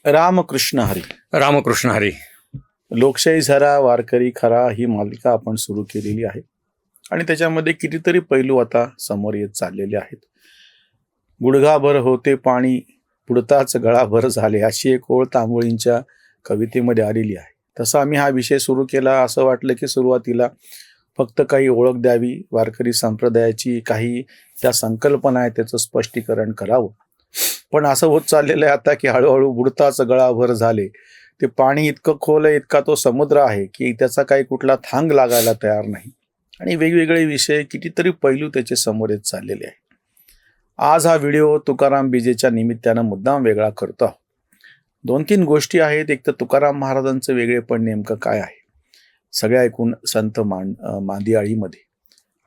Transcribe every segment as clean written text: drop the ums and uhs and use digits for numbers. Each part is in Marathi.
रामकृष्ण हरी. रामकृष्ण हरी. लोकशाही झरा वारकरी खरा ही मालिका आपण सुरू केलेली आहे आणि त्याच्यामध्ये कितीतरी पैलू आता समोर येत चाललेले आहेत. गुडघाभर होते पाणी बुडताच गळाभर झाले, अशी एक ओळ तांबोळींच्या कवितेमध्ये आलेली आहे. तसं आम्ही हा विषय सुरू केला. असं वाटलं की सुरुवातीला फक्त काही ओळख द्यावी, वारकरी संप्रदायाची काही त्या संकल्पना आहे त्याचं स्पष्टीकरण करावं. पण असं होत चाललेलं आहे आता की हळूहळू बुडताच गळाभर झाले. ते पाणी इतकं खोल आहे, इतका तो समुद्र आहे की त्याचा काही कुठला थांग लागायला तयार नाही आणि वेगवेगळे विषय कितीतरी पैलू त्याचे समोर येत चाललेले आहे. आज हा व्हिडिओ तुकाराम बीजेच्या निमित्तानं मुद्दाम वेगळा करतो आहोत. 2-3 गोष्टी आहेत. एक तर तुकाराम महाराजांचं वेगळेपण नेमकं काय आहे सगळ्या ऐकून संत मांदियाळीमध्ये,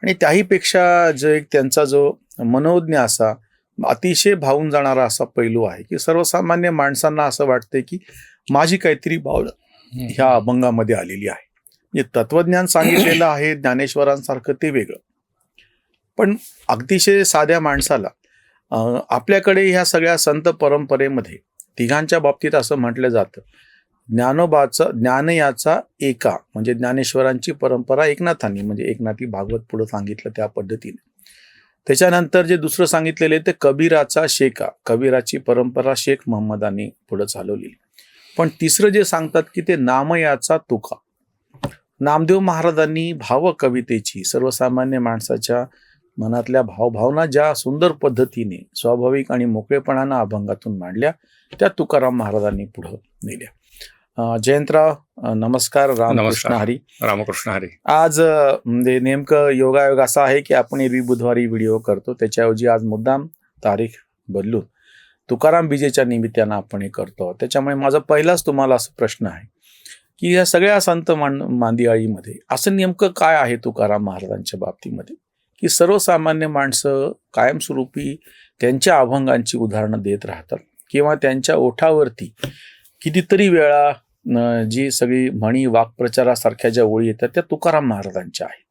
आणि त्याहीपेक्षा जो एक त्यांचा जो मनोज्ञ असा अतिशय भावून जाणारा असा पैलू आहे की सर्वसामान्य माणसांना असं वाटते की माझी काहीतरी भावना ह्या अभंगामध्ये आलेली आहे. जे तत्वज्ञान सांगितलेलं आहे ज्ञानेश्वरांसारखं ते वेगळं, पण अतिशय साध्या माणसाला आपल्याकडे ह्या सगळ्या संत परंपरेमध्ये तिघांच्या बाबतीत असं म्हटलं जातं, ज्ञान याचा एका म्हणजे ज्ञानेश्वरांची परंपरा एकनाथांनी म्हणजे एकनाथी भागवत पुढं सांगितलं त्या पद्धतीने. त्याच्यानंतर जे दुसरं सांगितलेले ते कबीराचा शेका, कबीराची परंपरा शेख मोहम्मदांनी पुढं चालवली. पण तिसरं जे सांगतात की ते नामयाचा तुका, नामदेव महाराजांनी भावकवितेची सर्वसामान्य माणसाच्या मनातल्या भावभावना ज्या सुंदर पद्धतीने स्वाभाविक आणि मोकळेपणानं अभंगातून मांडल्या त्या तुकाराम महाराजांनी पुढं नेल्या. जयंतराव नमस्कार. रामकृष्ण हरी. रामकृष्ण हरी. आज म्हणजे नेमकं योगायोग असा आहे की आपण एरवी बुधवारी व्हिडिओ करतो, त्याच्याऐवजी आज मुद्दाम तारीख बदलून तुकाराम बीजेच्या निमित्तानं आपण हे करतो. त्याच्यामुळे माझा पहिलाच तुम्हाला असा प्रश्न आहे की या सगळ्या संत मांदियाळीमध्ये असं नेमकं काय आहे तुकाराम महाराजांच्या बाबतीमध्ये की सर्वसामान्य माणसं कायमस्वरूपी त्यांच्या अभंगांची उदाहरणं देत राहतात किंवा त्यांच्या ओठावरती कितीतरी वेळा जी सगळी म्हणी वाक्प्रचारासारख्या ज्या ओळी येतात त्या तुकाराम महाराजांच्या आहेत.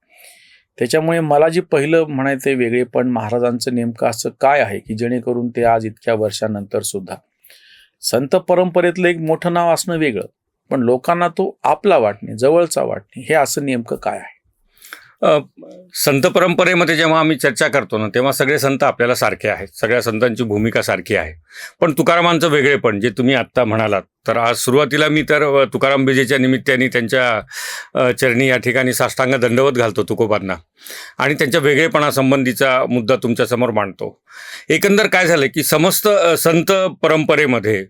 त्याच्यामुळे मला जे पहिलं म्हणायचं वेगळे पण महाराजांचं नेमकं असं काय आहे की जेणेकरून ते आज इतक्या वर्षानंतर सुद्धा संत परंपरेतलं एक मोठं नाव असणं वेगळं, पण लोकांना तो आपला वाटणे, जवळचा वाटणे, हे असं नेमकं काय आहे? संत परंपरेमध्ये जेव्हा आम्ही चर्चा करतो ना तेव्हा सगळे संत आपल्याला सारखे आहेत, सगळ्या संतांची भूमिका सारखी आहे. पण तुकारामांचं वेगळेपण जे तुम्ही आत्ता म्हणालात, तर आज सुरुवातीला मी तर तुकाराम बीजेच्या निमित्ताने त्यांच्या चरणी या ठिकाणी साष्टांग दंडवत घालतो तुकोबांना आणि त्यांच्या वेगळेपणासंबंधीचा मुद्दा तुमच्यासमोर मांडतो. एकंदर काय झालं की समस्त संत परंपरेमध्ये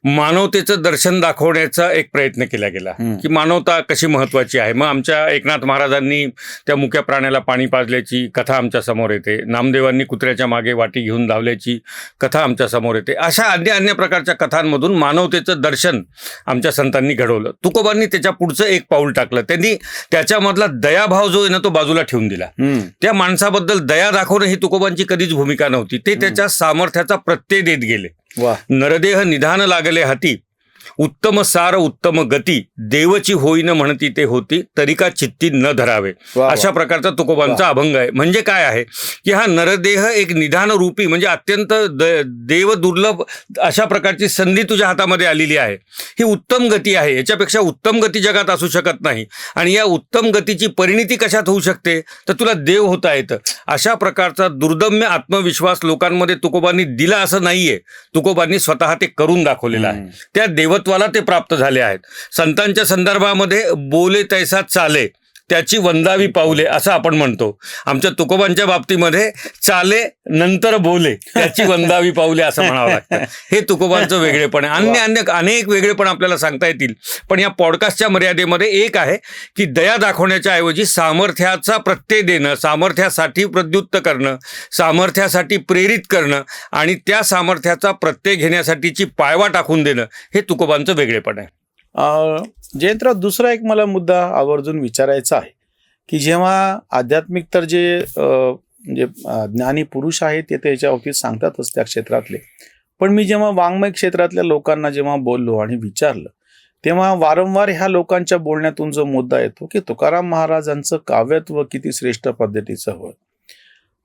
मानवतेचं दर्शन दाखवण्याचा एक प्रयत्न केला गेला की मानवता कशी महत्त्वाची आहे. मग आमच्या एकनाथ महाराजांनी त्या मुक्या प्राण्याला पाणी पाजल्याची कथा आमच्या समोर येते, नामदेवांनी कुत्र्याच्या मागे वाटी घेऊन धावल्याची कथा आमच्या समोर येते. अशा अन्य प्रकारच्या कथांमधून मानवतेचं दर्शन आमच्या संतांनी घडवलं. तुकोबांनी त्याच्या पुढचं एक पाऊल टाकलं. त्यांनी त्याच्यामधला दयाभाव जो आहे ना तो बाजूला ठेवून दिला. त्या माणसाबद्दल दया दाखवणं ही तुकोबांची कधीच भूमिका नव्हती. ते त्याच्या सामर्थ्याचा प्रत्यय देत गेले. नरदेह निधान लागले हाती, उत्तम सार उत्तम गती, देवची होईन म्हणती ते होती, तरिका चित्ती न धरावे. अशा प्रकारचा तुकोबांचा अभंग आहे. म्हणजे काय आहे की हा नरदेह एक निधान रूपी म्हणजे अत्यंत देव दुर्लभ अशा प्रकारची संधी तुझ्या हातामध्ये आलेली आहे. ही उत्तम गती आहे, याच्यापेक्षा उत्तम गती जगात असू शकत नाही. आणि या उत्तम गतीची परिणिती कशात होऊ शकते तर तुला देव होता येतं. अशा प्रकारचा दुर्दम्य आत्मविश्वास लोकांमध्ये तुकोबांनी दिला असं नाहीये, तुकोबांनी स्वतः ते करून दाखवलेलं आहे. त्या देवत्वाला ते प्राप्त झाले आहेत. संतांच्या संदर्भामध्ये बोले तैसा चाले त्याची वंदावी पाऊले असं आपण म्हणतो. आमच्या तुकोबांच्या बाबतीमध्ये चाले नंतर बोले त्याची वंदावी पाऊले असं म्हणावं लागतं. हे तुकोबांचं वेगळेपण आहे. अनेक वेगळेपण आपल्याला सांगता येतील, पण या पॉडकास्टच्या मर्यादेमध्ये एक आहे की दया दाखवण्याच्या ऐवजी सामर्थ्याचा प्रत्यय देणं, सामर्थ्यासाठी प्रद्युत्त करणं, सामर्थ्यासाठी प्रेरित करणं आणि त्या सामर्थ्याचा प्रत्यय घेण्यासाठीची पायवा टाकून देणं हे तुकोबांचं वेगळेपण आहे. जयंतराव, दुसरा एक मला मुद्दा आवर्जून विचारायचा आहे की जेव्हा आध्यात्मिक तर जे ज्ञानी पुरुष आहेत ते त्याच्या बाबतीत सांगतातच त्या क्षेत्रातले, पण मी जेव्हा वाङ्मय क्षेत्रातल्या लोकांना जेव्हा बोललो आणि विचारलं तेव्हा वारंवार ह्या लोकांच्या बोलण्यातून जो मुद्दा येतो की तुकाराम महाराजांचं काव्यत्व किती श्रेष्ठ पद्धतीचं होतं.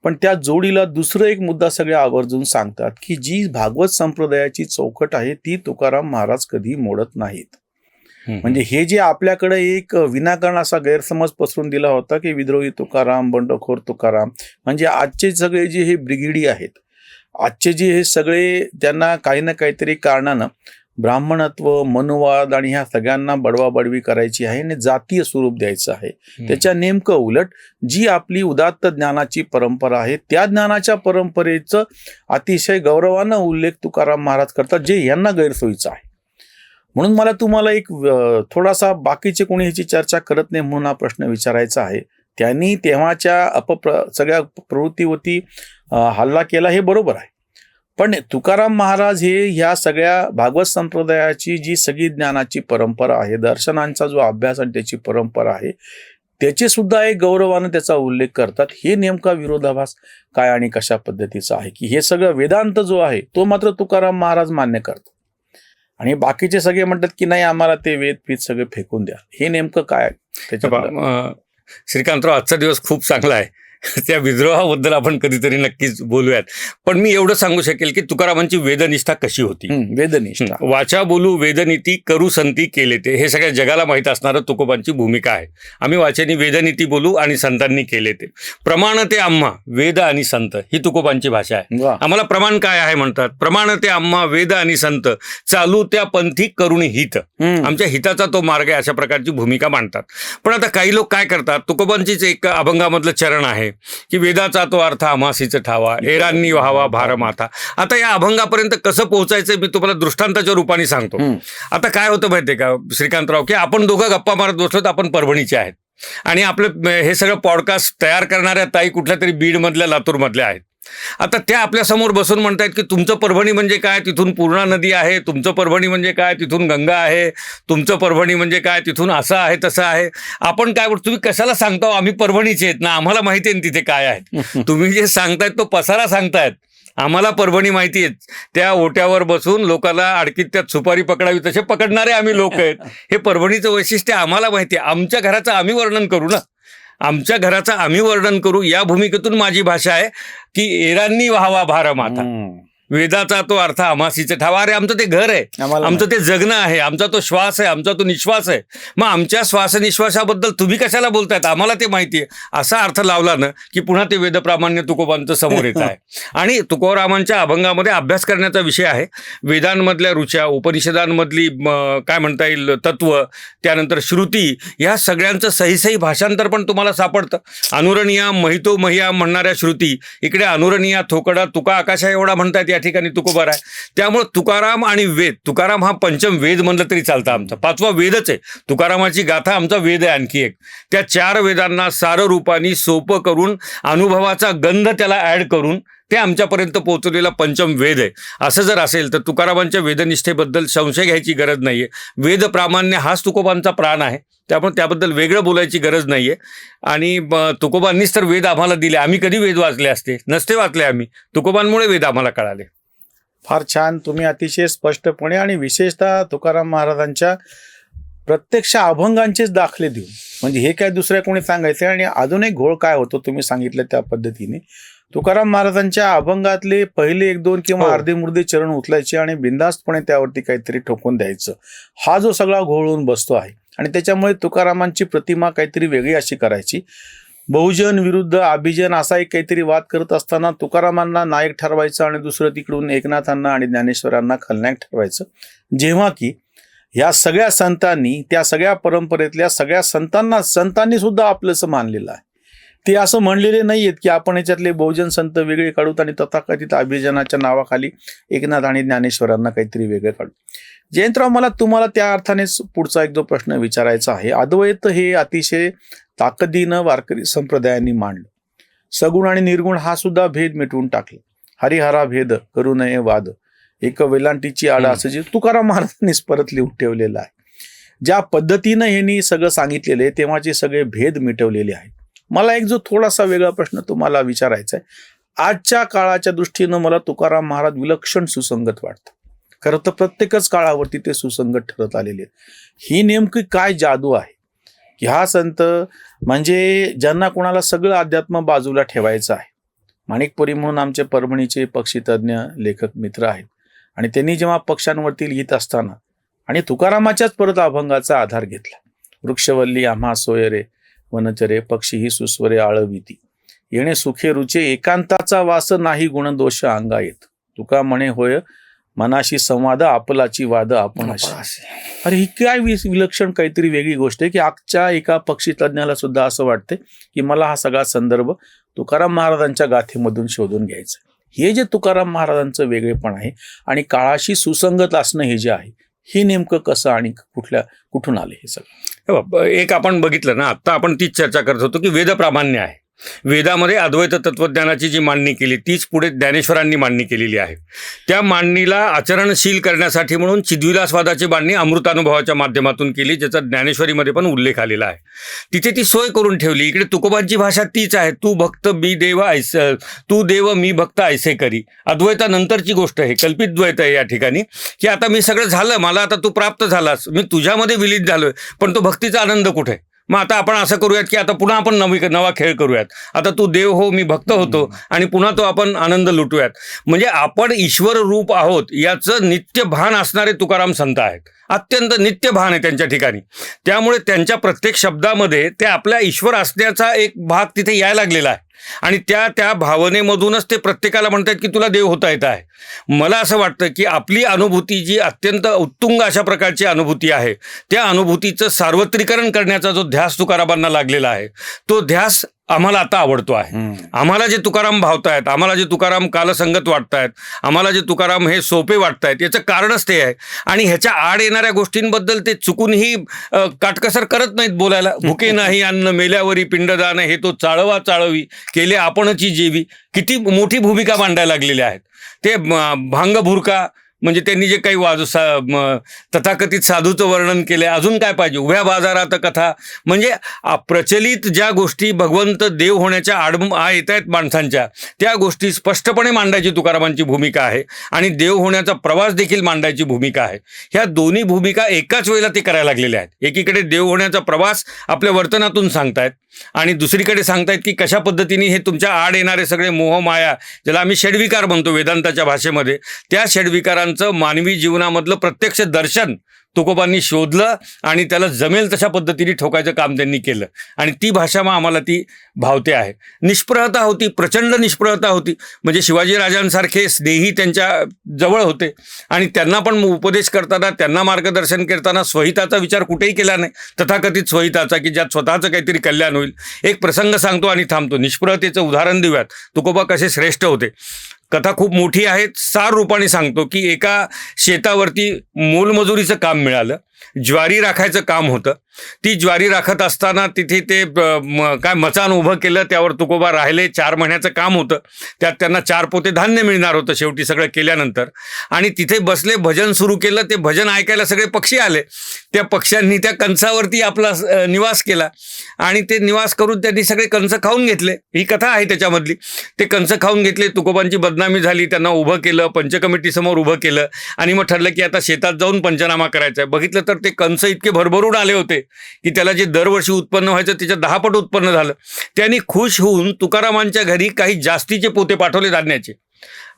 पण त्या जोडीला दुसरं एक मुद्दा सगळे आवर्जून सांगतात की जी भागवत संप्रदायाची चौकट आहे ती तुकाराम महाराज कधी मोडत नाहीत. म्हणजे हे जे आपल्याकडे एक विनाकारण असा गैरसमज पसरून दिला होता की विद्रोही तुकाराम, बंडखोर तुकाराम, म्हणजे आजचे सगळे जे हे ब्रिगेडी आहेत, आजचे जे हे सगळे त्यांना काही ना काहीतरी कारणानं ब्राह्मणत्व, मनुवाद आणि ह्या सगळ्यांना बडवाबडवी करायची आहे आणि जातीय स्वरूप द्यायचं आहे. त्याच्या नेमकं उलट जी आपली उदात्त ज्ञानाची परंपरा आहे त्या ज्ञानाच्या परंपरेचं अतिशय गौरवानं उल्लेख तुकाराम महाराज करतात, जे यांना गैरसोयीचं आहे. म्हणून मला तुम्हाला एक थोडासा बाकीचे कोणी ह्याची चर्चा करत नाही म्हणून हा प्रश्न विचारायचा आहे. त्यांनी तेव्हाच्या सगळ्या प्रवृत्तीवरती हल्ला केला हे बरोबर आहे, पण तुकाराम महाराज हे ह्या सगळ्या भागवत संप्रदायाची जी सगळी ज्ञानाची परंपरा आहे, दर्शनांचा जो अभ्यास आणि त्याची परंपरा आहे, त्याचे सुद्धा एक गौरवानं त्याचा उल्लेख करतात. हे नेमका विरोधाभास काय आणि कशा पद्धतीचा आहे की हे सगळं वेदांत जो आहे तो मात्र तुकाराम महाराज मान्य करतात आणि बाकीचे सगळे म्हणतात की नाही आम्हाला ते वेद पीठ सगळे फेकून द्या. हे नेमकं काय त्याच्या? श्रीकांतराव, आजचा दिवस खूप चांगला आहे. त्या विद्रोहाबद्दल आपण कधीतरी नक्कीच बोलूयात. पण मी एवढं सांगू शकेल की तुकारामांची वेदनिष्ठा कशी होती. वेदनिष्ठा, वाचा बोलू वेदनीती करू संती केले ते, हे सगळ्या जगाला माहीत असणारं तुकोबांची भूमिका आहे. आम्ही वाचेनी वेदनीती बोलू आणि संतांनी केले ते. प्रमाण ते आम्हा वेद आणि संत, ही तुकोबांची भाषा आहे. आम्हाला प्रमाण काय आहे म्हणतात, प्रमाण ते आम्हा वेद आणि संत चालू त्या पंथी करुणी हित, आमच्या हिताचा तो मार्ग आहे, अशा प्रकारची भूमिका मांडतात. पण आता काही लोक काय करतात, तुकोबांचीच एक अभंगामधलं चरण आहे की वेदाचा तो अर्थ आमासीच ठावा, एरांनी व्हावा भारमाथा. आता या अभंगापर्यंत कसं पोहोचायचं मी तुम्हाला दृष्टांताच्या रूपाने सांगतो. आता काय होतं माहितीये का श्रीकांतराव, की आपण दोघं गप्पा मारत बसलो, आपण परभणीचे आहेत आणि आपलं हे सगळं पॉडकास्ट तयार करणाऱ्या ताई कुठल्या तरी बीडमधल्या, लातूरमधल्या आहेत. आता त्या आपल्या समोर बसून म्हणतायत की तुमचं परभणी म्हणजे काय, तिथून पूर्णा नदी आहे, तुमचं परभणी म्हणजे काय, तिथून गंगा आहे, तुमचं परभणी म्हणजे काय, तिथून असं आहे तसं आहे. आपण काय तुम्ही कशाला सांगता, आम्ही परभणीचे आहेत ना, आम्हाला माहिती आहे तिथे काय आहेत. तुम्ही जे सांगतायत तो पसारा सांगतायत, आम्हाला परभणी माहिती आहे. त्या ओट्यावर बसून लोकांना अडकीत त्यात सुपारी पकडावी तसे पकडणारे आम्ही लोक आहेत. हे परभणीचं वैशिष्ट्य आम्हाला माहिती आहे. आमच्या घराचं आम्ही वर्णन करू ना, आमच्या घराचं आम्ही वर्णन करू. या भूमिकेतून माझी भाषा आहे की एरांनी व्हावा भारमाथा, वेदाचा तो अर्थ आमासीचे ठावा. अरे आमचं ते घर आहे, आमचं ते जगणं आहे, आमचा तो श्वास आहे, आमचा तो निश्वास आहे. मग आमच्या श्वासनिश्वासाबद्दल तुम्ही कशाला बोलतायत, आम्हाला ते माहिती आहे. असा अर्थ लावला ना की पुन्हा ते वेदप्रामाण्य तुकोबांचं समोर येत आहे. आणि तुकोरामांच्या अभंगामध्ये अभ्यास करण्याचा विषय आहे. वेदांमधल्या ऋचा, उपनिषदांमधली काय म्हणता येईल तत्व, त्यानंतर श्रुती, या सगळ्यांचं सही भाषांतर पण तुम्हाला सापडतं. अनुरणीया महितो महिया म्हणणाऱ्या श्रुती, इकडे अनुरणीया थोकडा तुका आकाशा एवढा म्हणतात या ठिकाणी तुकोबार आहे. त्यामुळे तुकाराम आणि वेद, तुकाराम हा पंचम वेद म्हणलं तरी चालतं, आमचा पाचवा वेदच आहे. तुकारामाची गाथा आमचा वेद आहे आणखी एक. त्या 4 वेदांना सार रूपाने सोपं करून, अनुभवाचा गंध त्याला ऍड करून ते आमच्यापर्यंत पोहोचलेला पंचम वेद आहे. असं जर असेल तर तुकारामांच्या वेदनिष्ठेबद्दल संशय घ्यायची गरज नाहीये. वेद प्रामाण्य हाच तुकोबांचा प्राण आहे, त्यामुळे त्याबद्दल वेगळं बोलायची गरज नाहीये. आणि तुकोबांनीच तर वेद आम्हाला दिले. आम्ही कधी वेद वाचले असते, नसते वाचले आम्ही. तुकोबांमुळे वेद आम्हाला कळाले. फार छान, तुम्ही अतिशय स्पष्टपणे आणि विशेषतः तुकाराम महाराजांच्या प्रत्यक्ष अभंगांचेच दाखले देऊन, म्हणजे हे काय दुसऱ्या कोणी सांगायचं आणि अजून एक घोळ काय होतो तुम्ही सांगितलं त्या पद्धतीने. तुकाराम महाराजांच्या अभंगातले पहिले 1-2 किंवा अर्धे मुर्दे चरण उचलायचे आणि बिनधास्तपणे त्यावरती काहीतरी ठोकून द्यायचं. हा जो सगळा घोळ होऊन बसतो आहे आणि त्याच्यामुळे तुकारामांची प्रतिमा काहीतरी वेगळी अशी करायची. बहुजन विरुद्ध अभिजन असा एक काहीतरी वाद करत असताना तुकारामांना नायक ठरवायचं आणि दुसरं तिकडून एकनाथांना आणि ज्ञानेश्वरांना खलनायक ठरवायचं. जेव्हा की ह्या सगळ्या संतांनी, त्या सगळ्या परंपरेतल्या सगळ्या संतांनी सुद्धा आपलंसं मानलेलं आहे. ते असं म्हणलेले नाही आहेत की आपण याच्यातले बहुजन संत वेगळे काढूत आणि तथाकथित अभिजनाच्या नावाखाली एकनाथ आणि ज्ञानेश्वरांना काहीतरी वेगळे काढू. जयंतराव, मला तुम्हाला त्या अर्थानेच पुढचा एक जो प्रश्न विचारायचा आहे. अद्वैत हे अतिशय ताकदीनं वारकरी संप्रदायांनी मांडलं. सगुण आणि निर्गुण हा सुद्धा भेद मिटवून टाकला. हरिहरा भेद करू नये वाद, एक वेलांटीची आड, असं जे तुकाराम महाराजांनीच परत लिहून ठेवलेलं आहे. ज्या पद्धतीनं ह्यांनी सगळं सांगितलेलं आहे तेव्हाचे सगळे भेद मिटवलेले आहेत. मला एक जो थोडासा वेगळा प्रश्न तुम्हाला विचारायचा आहे. आजच्या काळाच्या दृष्टीनं मला तुकाराम महाराज विलक्षण सुसंगत वाटतं. खरं तर प्रत्येकच काळावरती ते सुसंगत ठरत आलेले आहेत. ही नेमकी काय जादू आहे की हा संत म्हणजे ज्यांना कोणाला सगळं अध्यात्म बाजूला ठेवायचं आहे, माणिकपुरी म्हणून आमचे परभणीचे पक्षीतज्ञ लेखक मित्र आहेत आणि त्यांनी जेव्हा पक्ष्यांवरती लिहित असताना आणि तुकारामाच्याच परत अभंगाचा आधार घेतला. वृक्षवल्ली आम्हा सोयरे वनचरे पक्षी ही सुस्वरे आळविती येणे सुखे रुचे एकांताचा वास नाही गुणदोष अंगा येत. तुका म्हणे होय मनाशी संवाद आपलाची वाद आपणाशी. अरे ही काय विलक्षण काहीतरी वेगळी गोष्ट आहे की आजच्या एका पक्षी तज्ज्ञाला सुद्धा असं वाटतंय की मला हा सगळा संदर्भ तुकाराम महाराजांच्या गाथेमधून शोधून घ्यायचा. हे जे तुकाराम महाराजांचं वेगळेपण आहे आणि काळाशी सुसंगत असणं हे जे आहे हे नेमकं कसं आणि कुठून आले हे सगळं? एक आपण बघितलं ना, आत्ता आपण तीच चर्चा करत होतो की वेद प्रामाण्य आहे. वेदामध्ये अद्वैत तत्वज्ञानाची जी मांडणी केली तीच पुढे ज्ञानेश्वरांनी मांडणी केलेली आहे. त्या मांडणीला आचरणशील करण्यासाठी म्हणून चिद्विलासवादाची मांडणी अमृतानुभवाच्या माध्यमातून केली, ज्याचा ज्ञानेश्वरीमध्ये पण उल्लेख आलेला आहे. तिथे ती सोय करून ठेवली. इकडे तुकोबांची भाषा तीच आहे, तू भक्त मी देव ऐसे, तू देव मी भक्त ऐसे करी. अद्वैतानंतरची गोष्ट आहे, कल्पित द्वैत आहे या ठिकाणी, की आता मी सगळं झालं, मला आता तू प्राप्त झालास, मी तुझ्यामध्ये विलीन झालोय, पण तो भक्तीचा आनंद कुठे? मग आता आपण असं करूयात की आता पुन्हा आपण नवा खेळ करूयात. आता तू देव हो मी भक्त होतो आणि पुन्हा तो आपण आनंद लुटूयात. म्हणजे आपण ईश्वर रूप आहोत याचं नित्य भान असणारे तुकाराम संत आहेत. अत्यंत नित्य भान आहे त्यांच्या ठिकाणी. त्यामुळे त्यांच्या प्रत्येक शब्दामध्ये ते आपल्या ईश्वर असण्याचा एक भाग तिथे यायला लागलेला आहे आणि त्या भावनेमधूनच ते प्रत्येकाला म्हणतात की तुला देव होता येत आहे. मला असं वाटतं की आपली अनुभूती जी अत्यंत उत्तुंग अशा प्रकारची अनुभूती आहे, त्या अनुभूतीचं सार्वत्रिकरण करण्याचा जो ध्यास तुकारामांना लागलेला आहे, तो ध्यास आम्हाला आता आवडतो आहे. आम्हाला जे तुकाराम भावतायत, आम्हाला जे तुकाराम कालसंगत वाटतायत, आम्हाला जे तुकाराम हे सोपे वाटतायत, याचं कारणच ते आहे. आणि ह्याच्या आड येणाऱ्या गोष्टींबद्दल ते चुकूनही काटकसर करत नाहीत बोलायला. भुके नाही अन्न मेल्यावरी पिंडदान हे तो चाळवा चाळवी केले आपणची जेवी. किती मोठी भूमिका मांडायला लागलेल्या आहेत. ते भांग भुरका म्हणजे त्यांनी जे काही तथाकथित साधूचं वर्णन केलं, अजून काय पाहिजे? उभ्या बाजारात कथा, म्हणजे प्रचलित ज्या गोष्टी भगवंत देव होण्याच्या येत आहेत माणसांच्या, त्या गोष्टी स्पष्टपणे मांडायची तुकारामांची भूमिका आहे आणि देव होण्याचा प्रवास देखील मांडायची भूमिका आहे. ह्या दोन्ही भूमिका एकाच वेळेला ते करायला लागलेल्या आहेत. एकीकडे देव होण्याचा प्रवास आपल्या वर्तनातून सांगतायत आणि दुसरीकडे सांगतायत की कशा पद्धतीने हे तुमच्या आड येणारे सगळे मोहमाया, ज्याला आम्ही षड्विकार म्हणतो वेदांताच्या भाषेमध्ये, त्या षड्विकारांचं मानवी जीवनामधलं प्रत्यक्ष दर्शन तुकोबांनी शोधलं आणि त्याला जमेल तशा पद्धतीने ठोकायचं काम त्यांनी केलं. आणि ती भाषा मग आम्हाला ती भावते आहे. निष्प्रहता होती, प्रचंड निष्प्रहता होती. म्हणजे शिवाजीराजांसारखे स्नेही त्यांच्या जवळ होते आणि त्यांना पण उपदेश करताना, त्यांना मार्गदर्शन करताना स्वहिताचा विचार कुठेही केला नाही, तथाकथित स्वहिताचा की ज्यात स्वतःचं काहीतरी कल्याण होईल. एक प्रसंग सांगतो आणि थांबतो. निष्प्रहतेचं उदाहरण देऊयात. तुकोबा कसे श्रेष्ठ होते. कथा खूप मोठी आहे. 4 रूपाने सांगतो की एका शेतावरती मोलमजुरीचं काम मिळालं. ज्वारी राखायचं काम होतं. ती ज्वारी राखत असताना तिथे ते मचान उभं केलं, त्यावर तुकोबा राहिले. 4 महिन्याचं काम होतं. त्यात त्यांना 4 पोते धान्य मिळणार होतं शेवटी सगळं केल्यानंतर. आणि तिथे बसले, भजन सुरू केलं. ते भजन ऐकायला सगळे पक्षी आले. त्या पक्ष्यांनी त्या कंसावरती आपला निवास केला आणि ते निवास करून त्यांनी सगळे कंस खाऊन घेतले. ही कथा आहे त्याच्यामधली. ते कंस खाऊन घेतले, तुकोबांची बदनामी झाली, त्यांना उभं केलं, पंचकमिटीसमोर उभं केलं आणि मग ठरलं की आता शेतात जाऊन पंचनामा करायचा आहे. बघितलं तर ते कंस इतके भरभरून आले होते की त्याला जे दरवर्षी उत्पन्न व्हायचं त्याच्या 10 पट उत्पन्न झालं. त्यांनी खुश होऊन तुकारामांच्या घरी काही जास्तीचे पोते पाठवले धान्याचे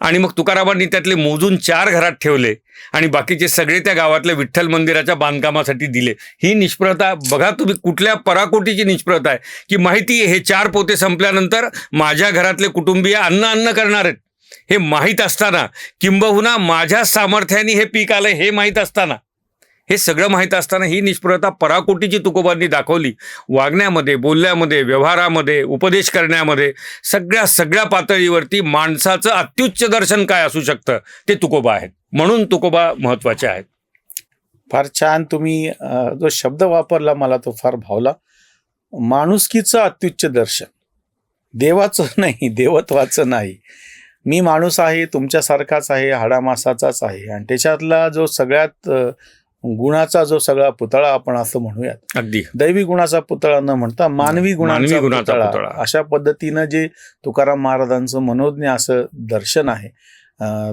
आणि मग तुकारामांनी त्यातले मोजून 4 घरात ठेवले आणि बाकीचे सगळे त्या गावातल्या विठ्ठल मंदिराच्या बांधकामासाठी दिले. ही निष्प्रहता बघा तुम्ही, कुठल्या पराकोटीची निष्प्रहता आहे की माहिती आहे हे 4 पोते संपल्यानंतर माझ्या घरातले कुटुंबीय अन्न करणार आहेत हे माहीत असताना, किंबहुना माझ्या सामर्थ्याने हे पीक आलं हे माहीत असताना, हे सगळं माहीत असताना ही निष्प्रहता पराकोटीची तुकोबांनी दाखवली. वागण्यामध्ये, बोलण्यामध्ये, व्यवहारामध्ये, उपदेश करण्यामध्ये, सगळ्या पातळीवरती माणसाचं अत्युच्च दर्शन काय असू शकतं ते तुकोबा आहेत. म्हणून तुकोबा महत्त्वाचे आहेत. फार छान तुम्ही जो शब्द वापरला मला तो फार भावला. माणुसकीचं अत्युच्च दर्शन, देवाचं नाही, देवत्वाचं नाही. मी माणूस आहे, तुमच्यासारखाच आहे, हाडामासाचाच आहे आणि त्याच्यातला जो सगळ्यात गुणाचा जो सगळा पुतळा आपण असं म्हणूयात, अगदी दैवी गुणाचा पुतळा न म्हणता मानवी गुणाचा पुतळा, अशा पद्धतीनं जे तुकाराम महाराजांचं मनोज्ञ असं दर्शन आहे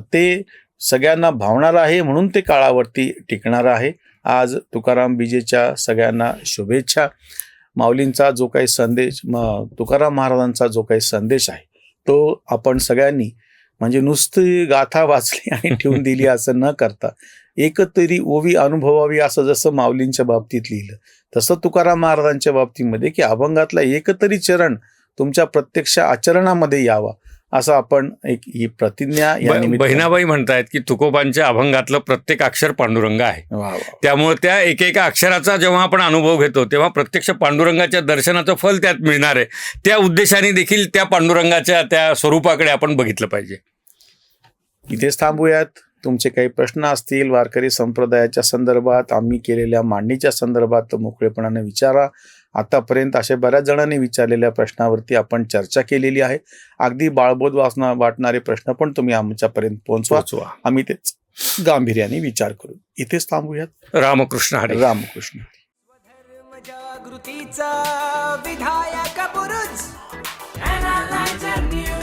ते सगळ्यांना भावणार आहे. म्हणून ते काळावरती टिकणार आहे. आज तुकाराम बीजेच्या सगळ्यांना शुभेच्छा. माऊलींचा जो काही संदेश, तुकाराम महाराजांचा जो काही संदेश आहे तो आपण सगळ्यांनी म्हणजे नुसती गाथा वाचली आणि ठेवून दिली असं न करता एकतरी ओवी अनुभवावी असं जसं माऊलींच्या बाबतीत लिहिलं तसं तुकाराम महाराजांच्या बाबतीमध्ये की अभंगातला एकतरी चरण तुमच्या प्रत्यक्ष आचरणामध्ये यावा असं आपण एक ही प्रतिज्ञा या निमित्ताने- बहिणाबाई म्हणतायत की तुकोबांच्या अभंगातलं प्रत्येक अक्षर पांडुरंग आहे. वा वा. त्यामुळे त्या एकेका अक्षराचा जेव्हा आपण अनुभव घेतो तेव्हा प्रत्यक्ष पांडुरंगाच्या दर्शनाचं फल त्यात मिळणार आहे. त्या उद्देशाने देखील त्या पांडुरंगाच्या त्या स्वरूपाकडे आपण बघितलं पाहिजे. इथेच थांबूयात. तुमचे काही प्रश्न असतील वारकरी संप्रदायाच्या संदर्भात आम्ही केलेल्या मांडणीच्या संदर्भात तर मोकळेपणाने विचारा. आतापर्यंत अशा बऱ्याच जणांनी विचारलेल्या प्रश्नावरती आपण चर्चा केलेली आहे. अगदी बाळबोध वाटणारे प्रश्न पण तुम्ही आमच्यापर्यंत पोहोचवा. आम्ही तेच गांभीर्याने विचार करू. इथेच थांबूयात. रामकृष्ण हरी. रामकृष्ण. जागृतीचा विधायक बुरुज Analyzer News.